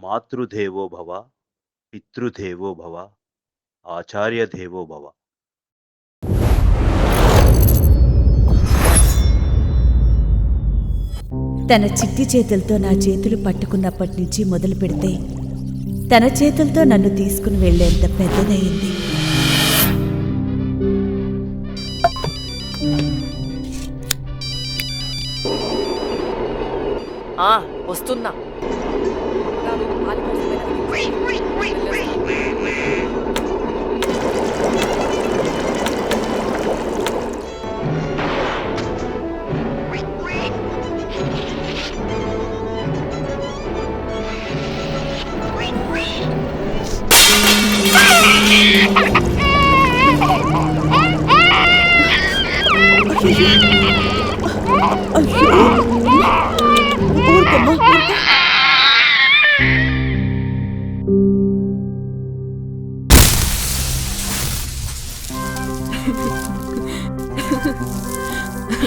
మాతృదేవో భవ, పితృదేవో భవ, ఆచార్య దేవో భవ. తన చిట్టి చేతులతో నా చేతులు పట్టుకున్నప్పటి నుంచి మొదలు పెడితే తన చేతులతో నన్ను తీసుకుని వెళ్లేంత పెద్దదయ్యింది. వస్తున్నా.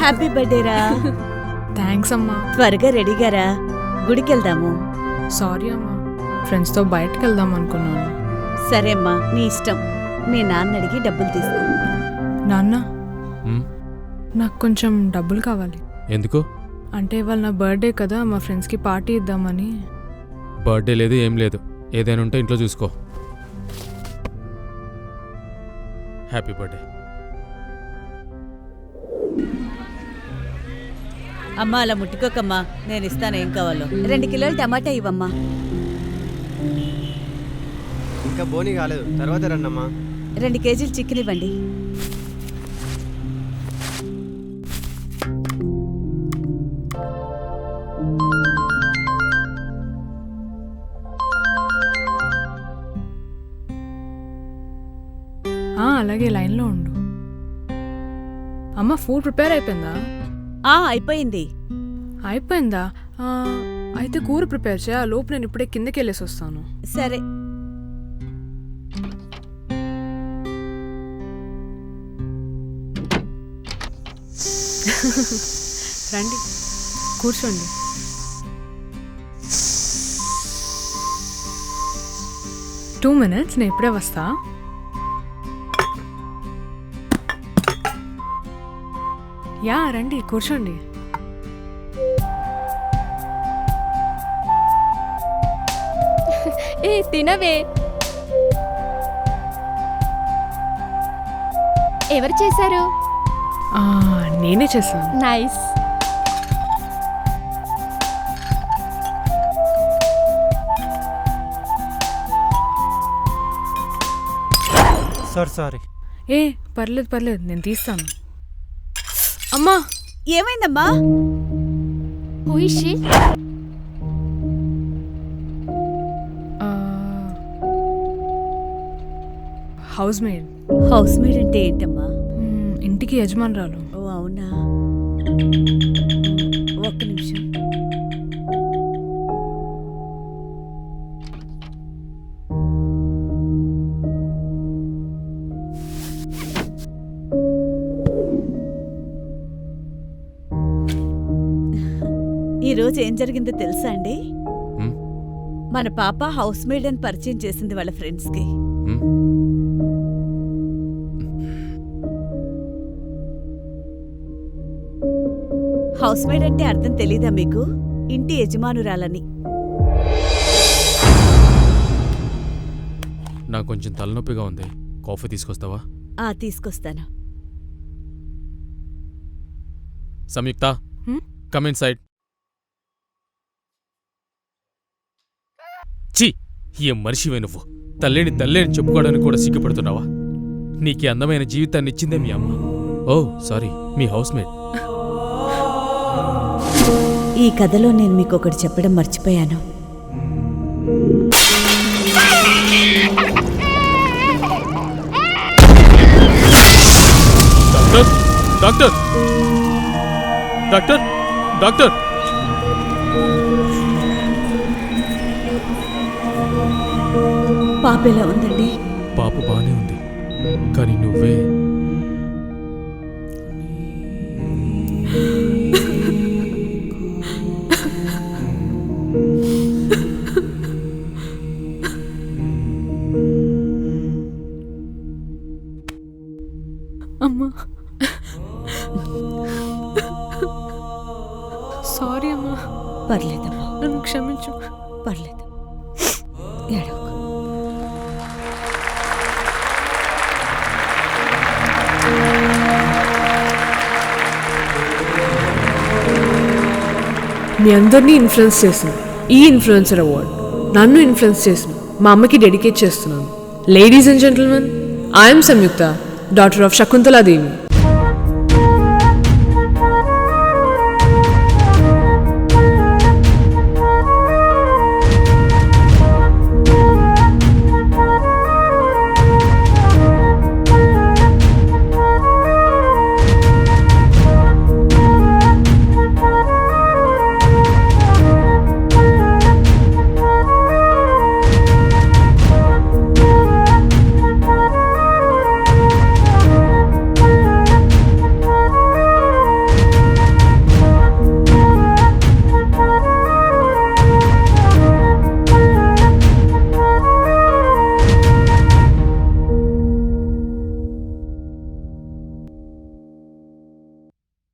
హ్యాపీ బర్త్డేరా. థ్యాంక్స్ అమ్మా. త్వరగా రెడీగారా, గుడికెళ్దాము. సారీ అమ్మా, ఫ్రెండ్స్తో బయటకు వెళ్దాం అనుకున్నాను. సరే అమ్మా, నీ ఇష్టం. మీ నాన్న అడిగి డబ్బులు తీసుకో. నాన్న, నాకు కొంచెం డబ్బులు కావాలి. ఎందుకు? అంటే ఇవాళ నా బర్త్డే కదా, మా ఫ్రెండ్స్కి పార్టీ ఇద్దామని. బర్త్డే లేదు, ఏం లేదు. ఏదైనా ఉంటే ఇంట్లో చూసుకో. Happy birthday. అమ్మా అలా ముట్టుకోకమ్మా, నేను ఇస్తాను. ఏం కావాలో 2 కిలోలు టమాటా ఇవ్వమ్మా. ఇంకా బోని కాలేదు, తర్వాత రండమ్మా. 2 కేజీలు చికెన్ ఇవ్వండి. అలాగే లైన్లో ఉండు. అమ్మ, ఫుడ్ ప్రిపేర్ అయిపోయిందా? అయిపోయింది. అయిపోయిందా? అయితే కూర ప్రిపేర్ చేయ. లోపు నేను ఇప్పుడే కిందకి వెళ్ళేసి వస్తాను. సరే. రండి, కూర్చోండి. టూ మినిట్స్, నేను ఇప్పుడే వస్తా. యా, రండి, కూర్చోండి. తినవే. ఎవరు చేశారు? నేనే చేశాను. నైస్. సారీ. పర్లేదు పర్లేదు, నేను తీస్తాను. అమ్మా, ఏమైందమ్మా? Who is she? House made. House made అంటే ఏంటమ్మా? ఇంటికి యజమానురాలు. ఓ అవునా, ఒక్క నిమిషం. ఈరోజు ఏం జరిగిందో తెలుసా అండి? మన పాప హౌస్ మేడ్ అని పరిచయం చేసింది వాళ్ళ ఫ్రెండ్స్కి. హౌస్ మేడ్ అంటే అర్థం తెలీదా మీకు? ఇంటి యజమానురాలని. నాకు కొంచెం తలనొప్పిగా ఉంది, కాఫీ తీసుకొస్తావా? తీసుకొస్తాను. సంయుక్త, కమ్ ఇన్ సైడ్. ఛీ, ఏం మనిషివే నువ్వు! తల్లిని చెప్పుకోవడానికి కూడా సిగ్గుపడుతున్నావా? నీకీ అందమైన జీవితాన్ని ఇచ్చిందే మీ అమ్మ. ఓ సారీ, మీ హౌస్ మేడ్. ఈ కథలో నేను మీకు ఒకటి చెప్పడం మర్చిపోయాను. Doctor, doctor, doctor! పాప ఎలా ఉందండి? పాప బానే ఉంది, కానీ నువ్వే. పర్లేదు ఏడవకు. మీ అందరినీ ఇన్ఫ్లుయెన్స్ చేసిన ఈ ఇన్ఫ్లుయెన్సర్ అవార్డ్ నన్ను ఇన్ఫ్లుయెన్స్ చేసిన మా అమ్మకి డెడికేట్ చేస్తున్నాను. Ladies and gentlemen, I'm Samyukta, daughter of Shakuntala Devi.